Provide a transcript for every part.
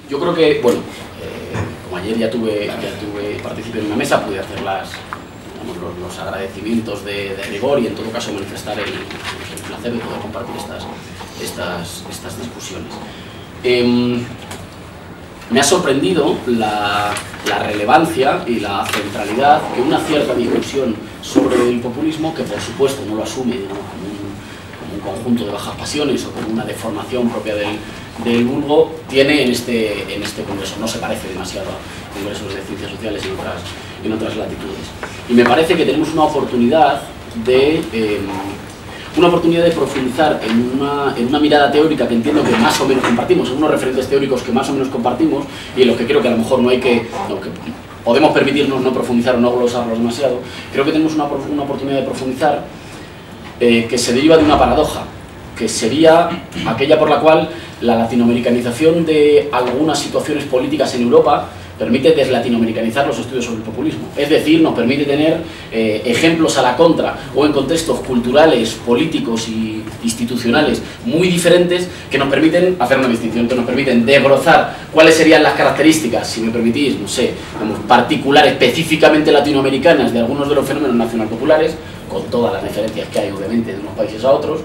Yo creo que, bueno, como ayer ya participé en una mesa, pude hacer los agradecimientos de rigor y en todo caso manifestar el placer de poder compartir estas discusiones. Me ha sorprendido la relevancia y la centralidad que una cierta discusión sobre el populismo, que por supuesto no lo asume, digamos, como un conjunto de bajas pasiones o como una deformación propia del vulgo, tiene en este congreso. No se parece demasiado a congresos de ciencias sociales en otras latitudes. Y me parece que tenemos una oportunidad de profundizar en una mirada teórica que entiendo que más o menos compartimos, en unos referentes teóricos que más o menos compartimos y en los que creo que a lo mejor que podemos permitirnos no profundizar o no glosarlos demasiado. Creo que tenemos una oportunidad de profundizar que se deriva de una paradoja, que sería aquella por la cual la latinoamericanización de algunas situaciones políticas en Europa permite deslatinoamericanizar los estudios sobre el populismo. Es decir, nos permite tener ejemplos a la contra o en contextos culturales, políticos e institucionales muy diferentes que nos permiten hacer una distinción, que nos permiten desbrozar cuáles serían las características, si me permitís, no sé, particulares, específicamente latinoamericanas de algunos de los fenómenos nacionalpopulares, con todas las diferencias que hay, obviamente, de unos países a otros,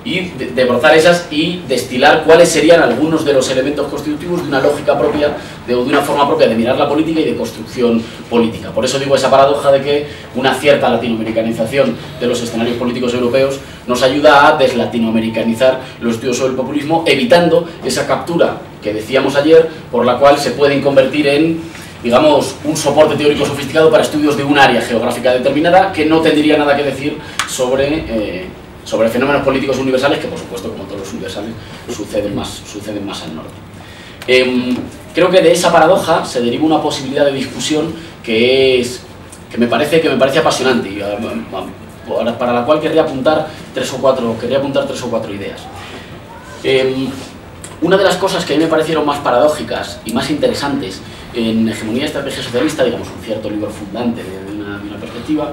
y desbrozar esas y destilar cuáles serían algunos de los elementos constitutivos de una lógica propia, de una forma propia de mirar la política y de construcción política. Por eso digo esa paradoja de que una cierta latinoamericanización de los escenarios políticos europeos nos ayuda a deslatinoamericanizar los estudios sobre el populismo, evitando esa captura que decíamos ayer, por la cual se pueden convertir en, digamos, un soporte teórico sofisticado para estudios de un área geográfica determinada que no tendría nada que decir sobre fenómenos políticos universales, que por supuesto, como todos los universales, suceden más al norte. Creo que de esa paradoja se deriva una posibilidad de discusión que me parece apasionante y para la cual querría apuntar tres o cuatro ideas. Una de las cosas que a mí me parecieron más paradójicas y más interesantes en Hegemonía y Estrategia Socialista, digamos un cierto libro fundante de una perspectiva,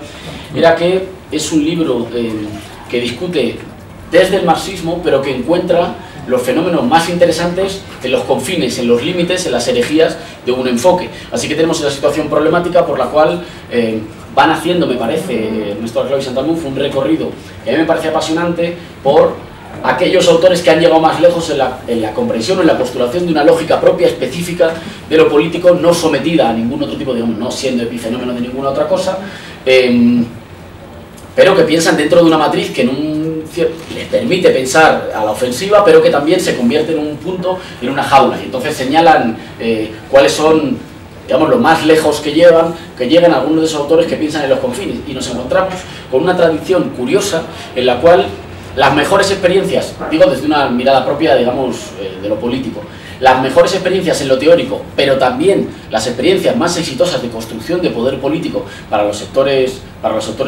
era que es un libro que discute desde el marxismo, pero que encuentra los fenómenos más interesantes en los confines, en los límites, en las herejías de un enfoque. Así que tenemos esa situación problemática por la cual van haciendo, me parece, Ernesto Arclao y Santalmuf, un recorrido que a mí me parece apasionante por aquellos autores que han llegado más lejos en la comprensión o en la postulación de una lógica propia, específica de lo político, no sometida a ningún otro tipo, digamos, no siendo epifenómeno de ninguna otra cosa, pero que piensan dentro de una matriz que les permite pensar a la ofensiva, pero que también se convierte en un punto, en una jaula. Y entonces señalan cuáles son, digamos, lo más lejos que llegan algunos de esos autores que piensan en los confines. Y nos encontramos con una tradición curiosa en la cual las mejores experiencias, digo desde una mirada propia, digamos, de lo político, las mejores experiencias en lo teórico, pero también las experiencias más exitosas de construcción de poder político para los sectores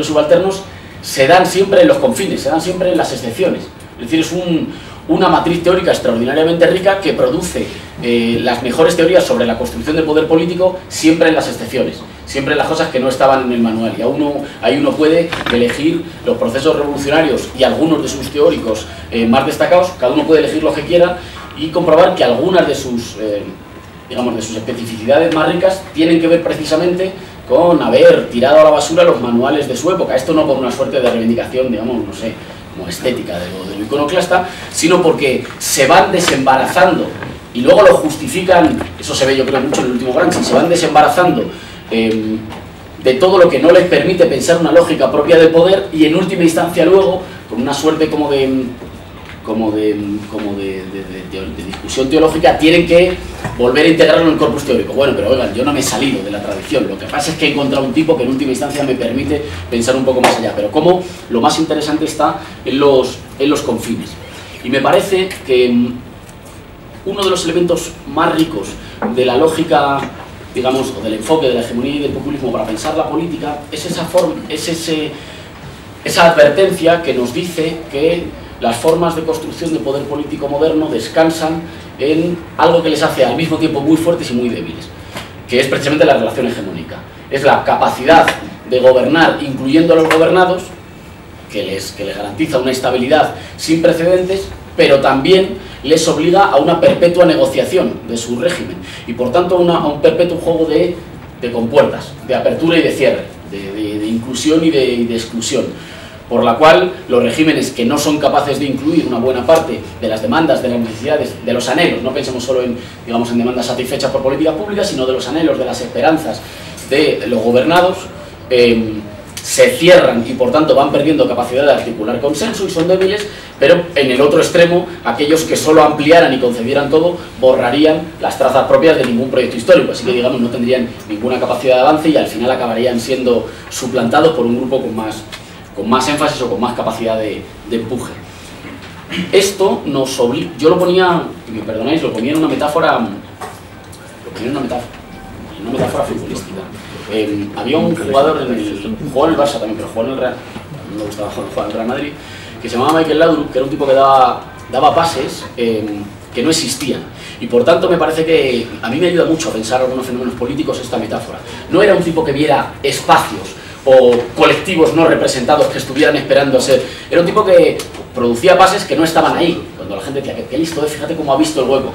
subalternos, se dan siempre en los confines, se dan siempre en las excepciones. Es decir, es una matriz teórica extraordinariamente rica que produce las mejores teorías sobre la construcción del poder político siempre en las excepciones, siempre en las cosas que no estaban en el manual. Y ahí uno puede elegir los procesos revolucionarios y algunos de sus teóricos más destacados, cada uno puede elegir lo que quiera y comprobar que algunas de sus especificidades más ricas tienen que ver precisamente con haber tirado a la basura los manuales de su época. Esto no por una suerte de reivindicación, digamos, no sé, como estética de lo iconoclasta, sino porque se van desembarazando y luego lo justifican, eso se ve yo creo mucho en el último Gramsci, se van desembarazando de todo lo que no les permite pensar una lógica propia del poder y en última instancia luego, con una suerte como de discusión teológica, tienen que volver a integrarlo en el corpus teórico. Bueno, pero oigan, yo no me he salido de la tradición, lo que pasa es que he encontrado un tipo que en última instancia me permite pensar un poco más allá, pero como lo más interesante está en los confines. Y me parece que uno de los elementos más ricos de la lógica, digamos, o del enfoque de la hegemonía y del populismo para pensar la política es esa advertencia que nos dice que las formas de construcción de poder político moderno descansan en algo que les hace al mismo tiempo muy fuertes y muy débiles, que es precisamente la relación hegemónica. Es la capacidad de gobernar incluyendo a los gobernados, que les garantiza una estabilidad sin precedentes, pero también les obliga a una perpetua negociación de su régimen y por tanto a un perpetuo juego de compuertas, de apertura y de cierre, de inclusión y de exclusión, por la cual los regímenes que no son capaces de incluir una buena parte de las demandas, de las necesidades, de los anhelos, no pensemos solo en demandas satisfechas por políticas públicas, sino de los anhelos, de las esperanzas de los gobernados, se cierran y por tanto van perdiendo capacidad de articular consenso y son débiles, pero en el otro extremo, aquellos que solo ampliaran y concedieran todo, borrarían las trazas propias de ningún proyecto histórico, así que digamos no tendrían ninguna capacidad de avance y al final acabarían siendo suplantados por un grupo con más énfasis o con más capacidad de empuje. Esto nos obliga, yo lo ponía, me perdonáis, lo ponía en una metáfora, futbolística. Había un jugador jugó en el Barça también, pero jugó en el Real, no me gustaba jugar en el Real Madrid, que se llamaba Michael Laudrup, que era un tipo que daba pases que no existían. Y por tanto me parece que a mí me ayuda mucho a pensar algunos fenómenos políticos esta metáfora. No era un tipo que viera espacios o colectivos no representados que estuvieran esperando a ser. Era un tipo que producía pases que no estaban ahí. Cuando la gente decía, qué listo, fíjate cómo ha visto el hueco.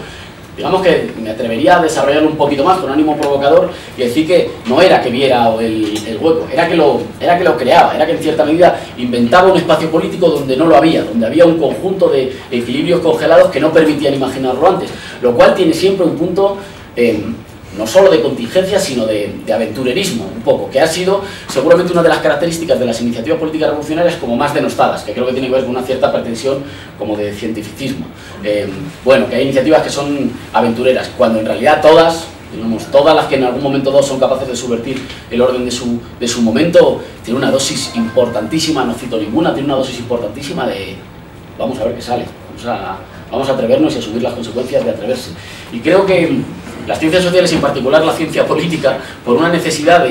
Digamos que me atrevería a desarrollarlo un poquito más con ánimo provocador y decir que no era que viera el hueco, era que lo creaba, era que en cierta medida inventaba un espacio político donde no lo había, donde había un conjunto de equilibrios congelados que no permitían imaginarlo antes, lo cual tiene siempre un punto no solo de contingencia, sino de aventurerismo, un poco, que ha sido seguramente una de las características de las iniciativas políticas revolucionarias como más denostadas, que creo que tiene que ver con una cierta pretensión como de cientificismo. Bueno, que hay iniciativas que son aventureras, cuando en realidad todas las que en algún momento son capaces de subvertir el orden de su momento, tienen una dosis importantísima, no cito ninguna, tiene una dosis importantísima de vamos a ver qué sale, vamos a atrevernos y asumir las consecuencias de atreverse. Y creo que las ciencias sociales, y en particular la ciencia política, por una necesidad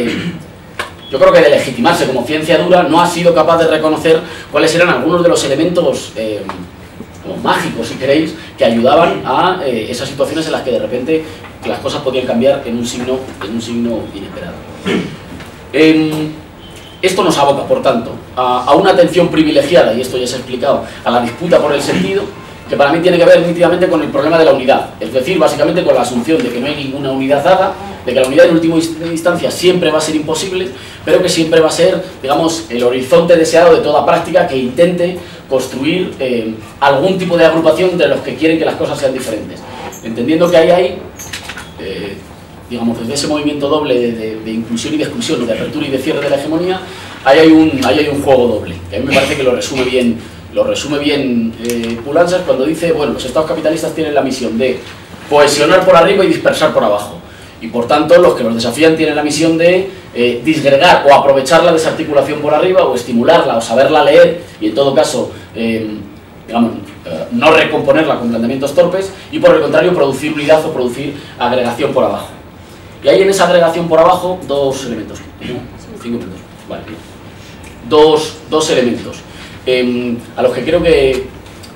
yo creo que de legitimarse como ciencia dura, no ha sido capaz de reconocer cuáles eran algunos de los elementos como mágicos, si queréis, que ayudaban a esas situaciones en las que de repente las cosas podían cambiar en un signo inesperado. Esto nos aboca, por tanto, a una atención privilegiada, y esto ya se ha explicado, a la disputa por el sentido, que para mí tiene que ver nítidamente con el problema de la unidad, es decir, básicamente con la asunción de que no hay ninguna unidad dada, de que la unidad en última instancia siempre va a ser imposible, pero que siempre va a ser, digamos, el horizonte deseado de toda práctica que intente construir algún tipo de agrupación de los que quieren que las cosas sean diferentes, entendiendo que hay digamos, desde ese movimiento doble de inclusión y de exclusión, de apertura y de cierre de la hegemonía, ahí hay un juego doble, que a mí me parece que lo resume bien Poulantzas cuando dice, bueno, los estados capitalistas tienen la misión de cohesionar por arriba y dispersar por abajo. Y por tanto, los que los desafían tienen la misión de disgregar o aprovechar la desarticulación por arriba o estimularla o saberla leer y en todo caso, digamos, no recomponerla con planteamientos torpes y por el contrario producir unidad o producir agregación por abajo. Y hay en esa agregación por abajo dos elementos. 5 minutos. Vale. Dos elementos.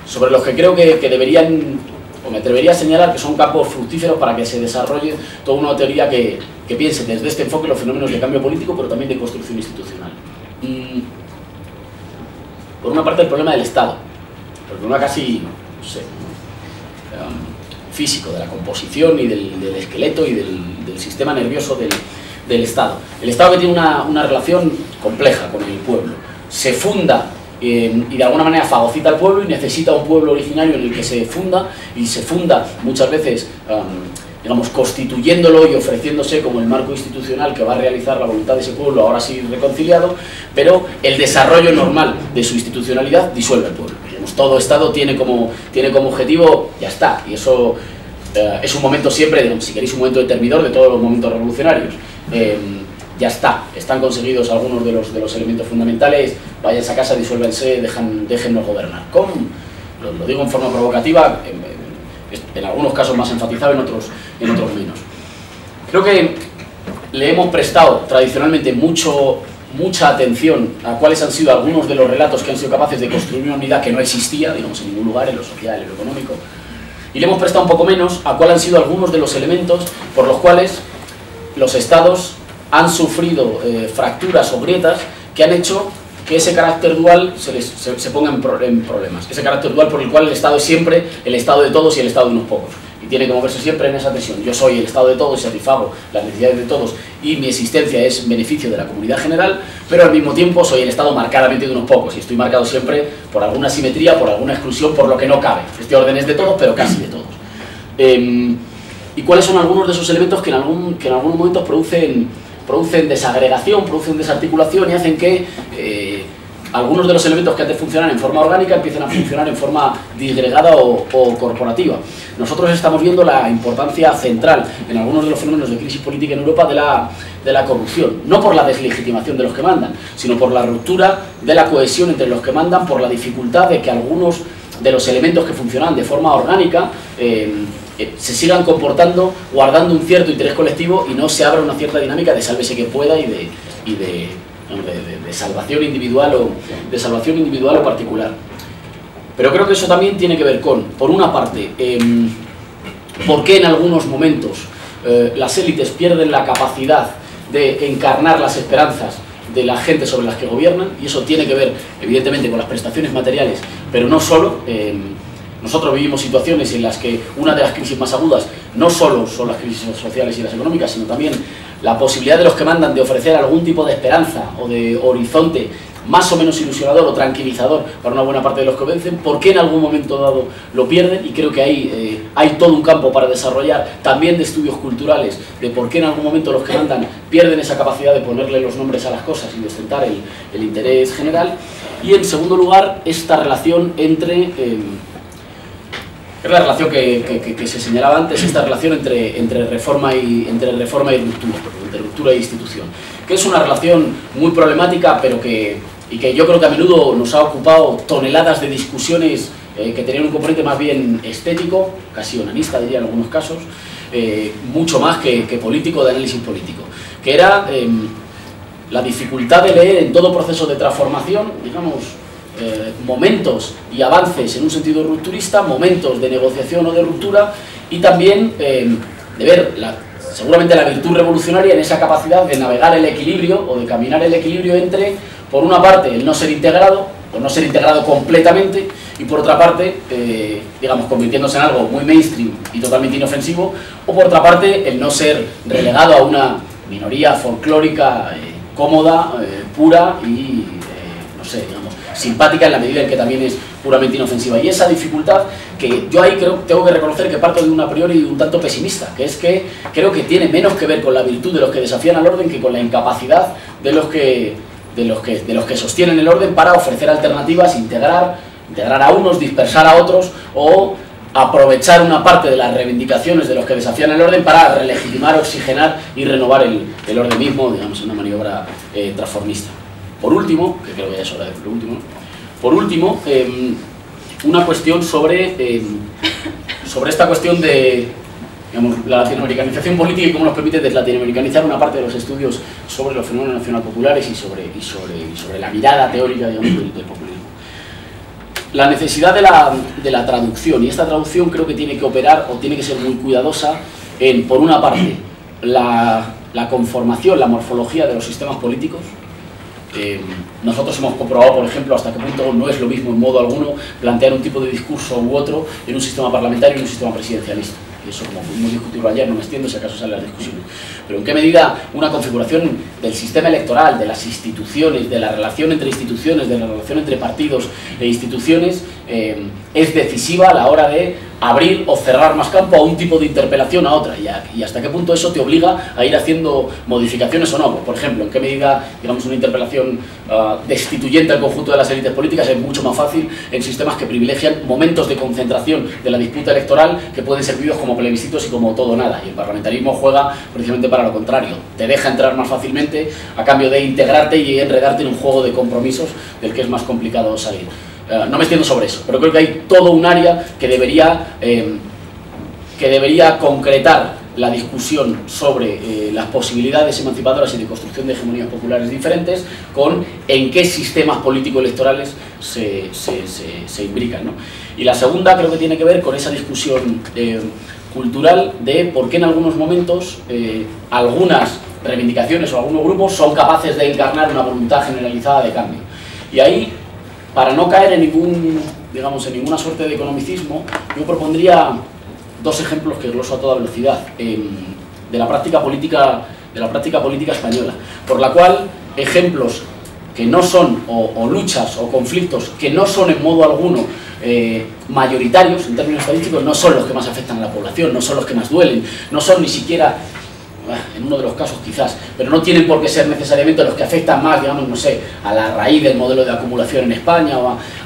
Sobre los que creo que deberían, o me atrevería a señalar que son campos fructíferos para que se desarrolle toda una teoría que piense desde este enfoque los fenómenos de cambio político, pero también de construcción institucional. Por una parte el problema del Estado, el problema casi, no sé, físico, de la composición y del esqueleto y del sistema nervioso del Estado. El Estado que tiene una relación compleja con el pueblo, se funda y de alguna manera fagocita al pueblo y necesita un pueblo originario en el que se funda, y se funda muchas veces, digamos, constituyéndolo y ofreciéndose como el marco institucional que va a realizar la voluntad de ese pueblo, ahora sí reconciliado, pero el desarrollo normal de su institucionalidad disuelve al pueblo. Digamos, todo Estado tiene como objetivo, ya está, y eso es un momento siempre, digamos, si queréis, un momento determinador de todos los momentos revolucionarios. Ya está, están conseguidos algunos de los elementos fundamentales, váyanse a casa, disuélvense, déjennos gobernar. Lo digo en forma provocativa, en algunos casos más enfatizado, en otros menos. Creo que le hemos prestado tradicionalmente mucha atención a cuáles han sido algunos de los relatos que han sido capaces de construir una unidad que no existía, digamos, en ningún lugar, en lo social, en lo económico, y le hemos prestado un poco menos a cuáles han sido algunos de los elementos por los cuales los estados han sufrido fracturas o grietas que han hecho que ese carácter dual se ponga en problemas. Ese carácter dual por el cual el Estado es siempre el Estado de todos y el Estado de unos pocos. Y tiene que moverse siempre en esa tensión. Yo soy el Estado de todos y satisfago las necesidades de todos y mi existencia es en beneficio de la comunidad general, pero al mismo tiempo soy el Estado marcadamente de unos pocos y estoy marcado siempre por alguna asimetría, por alguna exclusión, por lo que no cabe. Este orden es de todos, pero casi de todos. ¿Y cuáles son algunos de esos elementos que en algunos momentos producen desagregación, producen desarticulación y hacen que algunos de los elementos que antes funcionaban en forma orgánica empiezan a funcionar en forma disgregada o corporativa? Nosotros estamos viendo la importancia central en algunos de los fenómenos de crisis política en Europa de la corrupción, no por la deslegitimación de los que mandan, sino por la ruptura de la cohesión entre los que mandan, por la dificultad de que algunos de los elementos que funcionan de forma orgánica se sigan comportando, guardando un cierto interés colectivo y no se abra una cierta dinámica de sálvese que pueda y de salvación individual o particular. Pero creo que eso también tiene que ver con, por una parte, por qué en algunos momentos las élites pierden la capacidad de encarnar las esperanzas de la gente sobre las que gobiernan, y eso tiene que ver evidentemente con las prestaciones materiales, pero no solo. Nosotros vivimos situaciones en las que una de las crisis más agudas no solo son las crisis sociales y las económicas, sino también la posibilidad de los que mandan de ofrecer algún tipo de esperanza o de horizonte más o menos ilusionador o tranquilizador para una buena parte de los que vencen. ¿Por qué en algún momento dado lo pierden? Y creo que hay todo un campo para desarrollar, también de estudios culturales, de por qué en algún momento los que mandan pierden esa capacidad de ponerle los nombres a las cosas y de ostentar el interés general. Y en segundo lugar, esta relación entre... es la relación que se señalaba antes, esta relación entre reforma y ruptura, entre ruptura e institución, que es una relación muy problemática, pero que yo creo que a menudo nos ha ocupado toneladas de discusiones que tenían un componente más bien estético, casi onanista diría en algunos casos, mucho más que político, de análisis político, que era la dificultad de leer en todo proceso de transformación, digamos, momentos y avances en un sentido rupturista, momentos de negociación o de ruptura, y también de ver seguramente la virtud revolucionaria en esa capacidad de navegar el equilibrio o de caminar el equilibrio entre, por una parte, el no ser integrado o no ser integrado completamente, y por otra parte, digamos, convirtiéndose en algo muy mainstream y totalmente inofensivo, o por otra parte, el no ser relegado a una minoría folclórica cómoda, pura y, no sé, digamos, simpática en la medida en que también es puramente inofensiva. Y esa dificultad, que yo ahí tengo que reconocer que parto de un a priori un tanto pesimista, que es que creo que tiene menos que ver con la virtud de los que desafían al orden que con la incapacidad de los que sostienen el orden para ofrecer alternativas, integrar a unos, dispersar a otros, o aprovechar una parte de las reivindicaciones de los que desafían el orden para relegitimar, oxigenar y renovar el orden mismo, digamos, en una maniobra transformista. Por último, que creo que ya es hora de lo último, una cuestión sobre esta cuestión de, digamos, la latinoamericanización política y cómo nos permite deslatinoamericanizar una parte de los estudios sobre los fenómenos nacionalpopulares y sobre la mirada teórica, digamos, del populismo. La necesidad de la traducción, y esta traducción creo que tiene que operar o tiene que ser muy cuidadosa en, por una parte, la conformación, la morfología de los sistemas políticos. Nosotros hemos comprobado, por ejemplo, hasta qué punto no es lo mismo en modo alguno plantear un tipo de discurso u otro en un sistema parlamentario y en un sistema presidencialista. Y eso, como pudimos discutirlo ayer, no me extiendo si acaso salen las discusiones. Pero en qué medida una configuración del sistema electoral, de las instituciones, de la relación entre instituciones, de la relación entre partidos e instituciones, es decisiva a la hora de abrir o cerrar más campo a un tipo de interpelación a otra, y hasta qué punto eso te obliga a ir haciendo modificaciones o no. Por ejemplo, en qué medida, digamos, una interpelación destituyente al conjunto de las élites políticas es mucho más fácil en sistemas que privilegian momentos de concentración de la disputa electoral que pueden ser vividos como plebiscitos y como todo o nada, y el parlamentarismo juega precisamente para lo contrario, te deja entrar más fácilmente a cambio de integrarte y enredarte en un juego de compromisos del que es más complicado salir. No me extiendo sobre eso, pero creo que hay todo un área que debería concretar la discusión sobre las posibilidades emancipadoras y de construcción de hegemonías populares diferentes con en qué sistemas político-electorales se imbrican, ¿no? Y la segunda creo que tiene que ver con esa discusión cultural de por qué en algunos momentos algunas reivindicaciones o algunos grupos son capaces de encarnar una voluntad generalizada de cambio. Y ahí, para no caer en digamos, en ninguna suerte de economicismo, yo propondría dos ejemplos que gloso a toda velocidad de la práctica política española, por la cual ejemplos que no son, o luchas o conflictos que no son en modo alguno mayoritarios en términos estadísticos, no son los que más afectan a la población, no son los que más duelen, no son ni siquiera, en uno de los casos quizás, pero no tienen por qué ser necesariamente los que afectan más, digamos, no sé, a la raíz del modelo de acumulación en España,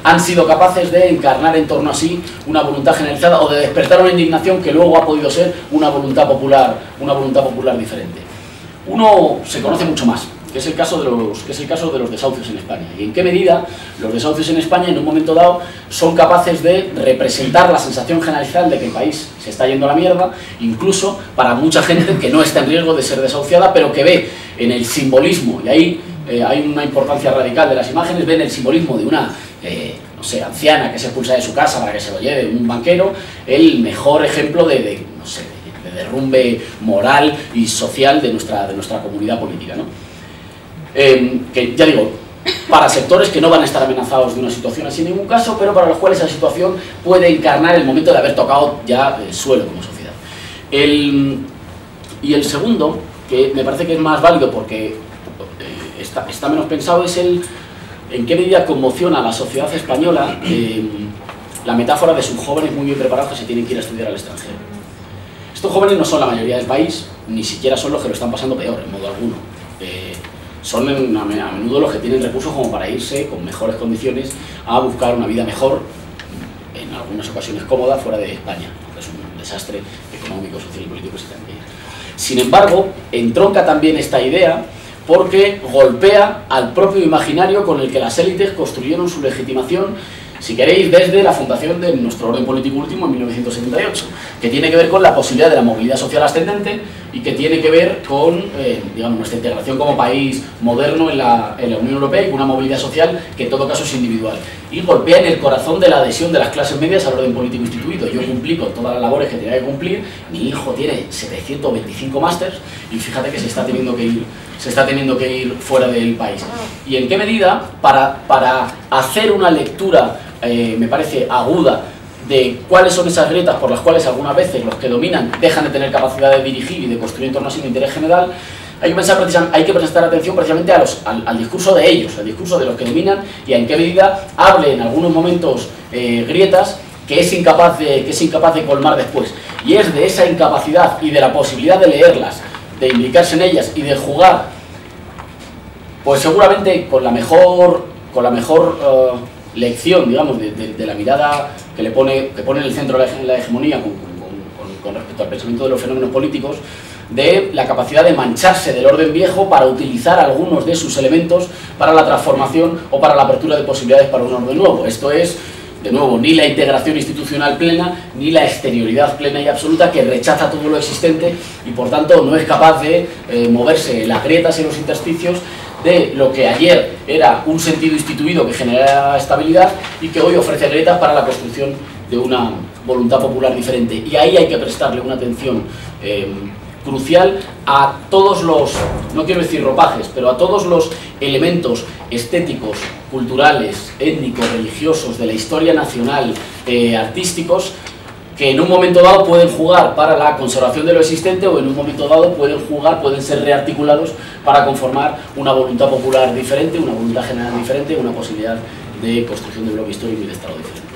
han sido capaces de encarnar en torno a sí una voluntad generalizada o de despertar una indignación que luego ha podido ser una voluntad popular diferente. Uno se conoce mucho más, que es el caso de los desahucios en España. Y en qué medida los desahucios en España en un momento dado son capaces de representar la sensación generalizada de que el país se está yendo a la mierda, incluso para mucha gente que no está en riesgo de ser desahuciada, pero que ve en el simbolismo, y ahí hay una importancia radical de las imágenes, ve en el simbolismo de una no sé, anciana que se expulsa de su casa para que se lo lleve un banquero, el mejor ejemplo de derrumbe moral y social de nuestra comunidad política, ¿no? Que ya digo, para sectores que no van a estar amenazados de una situación así en ningún caso, pero para los cuales esa situación puede encarnar el momento de haber tocado ya el suelo como sociedad. Y el segundo, que me parece que es más válido porque está menos pensado, es en qué medida conmociona a la sociedad española la metáfora de sus jóvenes muy bien preparados que se tienen que ir a estudiar al extranjero. Estos jóvenes no son la mayoría del país, ni siquiera son los que lo están pasando peor, en modo alguno. Son a menudo los que tienen recursos como para irse con mejores condiciones a buscar una vida mejor, en algunas ocasiones cómoda, fuera de España, que es un desastre económico, social y político que se tiene que ir. Sin embargo, entronca también esta idea porque golpea al propio imaginario con el que las élites construyeron su legitimación, si queréis, desde la fundación de nuestro orden político último en 1978, que tiene que ver con la posibilidad de la movilidad social ascendente y que tiene que ver con digamos, nuestra integración como país moderno en la Unión Europea y con una movilidad social que en todo caso es individual. Y golpea en el corazón de la adhesión de las clases medias al orden político instituido. Yo cumplí con todas las labores que tenía que cumplir, mi hijo tiene 725 másters y fíjate que se está teniendo que ir fuera del país. ¿Y en qué medida? Para hacer una lectura me parece aguda de cuáles son esas grietas por las cuales algunas veces los que dominan dejan de tener capacidad de dirigir y de construir en torno a sí un interés general, hay que prestar atención precisamente al discurso de ellos, al discurso de los que dominan, y en qué medida hable en algunos momentos grietas que es incapaz de colmar después. Y es de esa incapacidad y de la posibilidad de leerlas, de implicarse en ellas y de jugar, pues seguramente con la mejor lección, digamos, de la mirada que pone en el centro la hegemonía con respecto al pensamiento de los fenómenos políticos, de la capacidad de mancharse del orden viejo para utilizar algunos de sus elementos para la transformación o para la apertura de posibilidades para un orden nuevo. Esto es, de nuevo, ni la integración institucional plena, ni la exterioridad plena y absoluta que rechaza todo lo existente y por tanto no es capaz de moverse en las grietas y los intersticios de lo que ayer era un sentido instituido que generaba estabilidad y que hoy ofrece grietas para la construcción de una voluntad popular diferente. Y ahí hay que prestarle una atención crucial a todos los, no quiero decir ropajes, pero a todos los elementos estéticos, culturales, étnicos, religiosos, de la historia nacional, artísticos, que en un momento dado pueden jugar para la conservación de lo existente o en un momento dado pueden ser rearticulados para conformar una voluntad popular diferente, una voluntad general diferente, una posibilidad de construcción de bloque histórico y de Estado diferente.